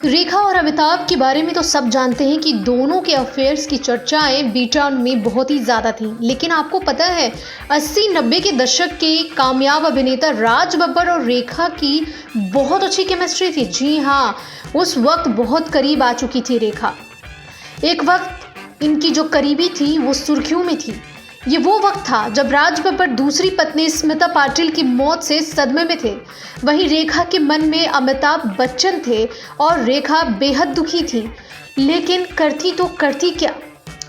रेखा और अमिताभ के बारे में तो सब जानते हैं कि दोनों के अफेयर्स की चर्चाएं बीटाउन में बहुत ही ज़्यादा थीं। लेकिन आपको पता है 80-90 के दशक के कामयाब अभिनेता राज बब्बर और रेखा की बहुत अच्छी केमिस्ट्री थी। जी हाँ, उस वक्त बहुत करीब आ चुकी थी रेखा। एक वक्त इनकी जो करीबी थी वो सुर्खियों में थी। ये वो वक्त था जब राज बब्बर दूसरी पत्नी स्मिता पाटिल की मौत से सदमे में थे। वहीं रेखा के मन में अमिताभ बच्चन थे और रेखा बेहद दुखी थी। लेकिन करती तो करती क्या,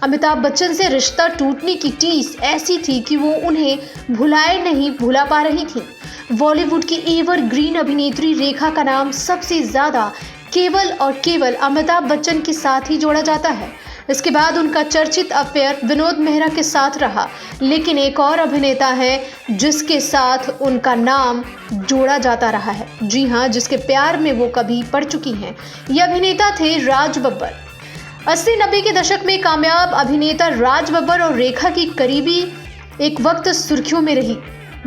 अमिताभ बच्चन से रिश्ता टूटने की टीस ऐसी थी कि वो उन्हें भुला पा रही थी। बॉलीवुड की एवरग्रीन अभिनेत्री रेखा का नाम सबसे ज्यादा केवल और केवल अमिताभ बच्चन के साथ ही जोड़ा जाता है। इसके बाद उनका चर्चित अफेयर विनोद मेहरा के साथ रहा। लेकिन एक और अभिनेता है जिसके साथ उनका नाम जोड़ा जाता रहा है। जी हाँ, जिसके प्यार में वो कभी पड़ चुकी हैं। ये अभिनेता थे राज बब्बर। 80-90 के दशक में कामयाब अभिनेता राज बब्बर और रेखा की करीबी एक वक्त सुर्खियों में रही।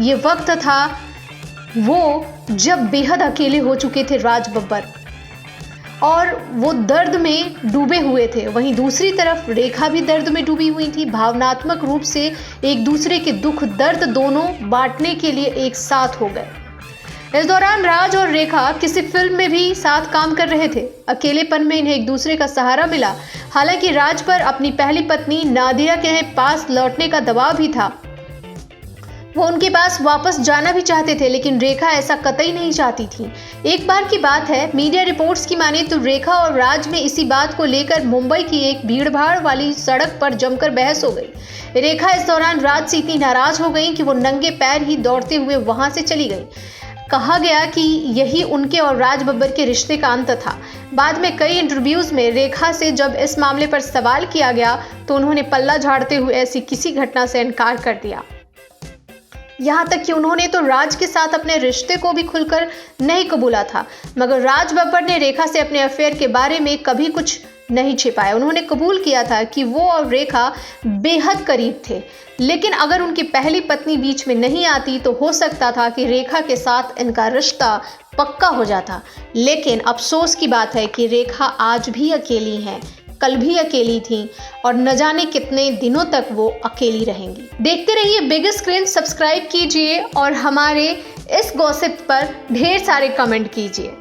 ये वक्त था वो जब बेहद अकेले हो चुके थे राज बब्बर और वो दर्द में डूबे हुए थे। वहीं दूसरी तरफ रेखा भी दर्द में डूबी हुई थी। भावनात्मक रूप से एक दूसरे के दुख दर्द दोनों बांटने के लिए एक साथ हो गए। इस दौरान राज और रेखा किसी फिल्म में भी साथ काम कर रहे थे। अकेलेपन में इन्हें एक दूसरे का सहारा मिला। हालांकि राज पर अपनी पहली पत्नी नादिया के पास लौटने का दबाव भी था। वो उनके पास वापस जाना भी चाहते थे, लेकिन रेखा ऐसा कतई नहीं चाहती थी। एक बार की बात है, मीडिया रिपोर्ट्स की माने तो रेखा और राज में इसी बात को लेकर मुंबई की एक भीड़भाड़ वाली सड़क पर जमकर बहस हो गई। रेखा इस दौरान राज से इतनी नाराज हो गई कि वो नंगे पैर ही दौड़ते हुए वहां से चली गई। कहा गया कि यही उनके और राज बब्बर के रिश्ते का अंत था। बाद में कई इंटरव्यूज में रेखा से जब इस मामले पर सवाल किया गया तो उन्होंने पल्ला झाड़ते हुए ऐसी किसी घटना से इनकार कर दिया। यहाँ तक कि उन्होंने तो राज के साथ अपने रिश्ते को भी खुलकर नहीं कबूला था। मगर राज बब्बर ने रेखा से अपने अफेयर के बारे में कभी कुछ नहीं छिपाया। उन्होंने कबूल किया था कि वो और रेखा बेहद करीब थे। लेकिन अगर उनकी पहली पत्नी बीच में नहीं आती तो हो सकता था कि रेखा के साथ इनका रिश्ता पक्का हो जाता। लेकिन अफसोस की बात है कि रेखा आज भी अकेली हैं, कल भी अकेली थी और न जाने कितने दिनों तक वो अकेली रहेंगी। देखते रहिए बिग स्क्रीन, सब्सक्राइब कीजिए और हमारे इस गॉसिप पर ढेर सारे कमेंट कीजिए।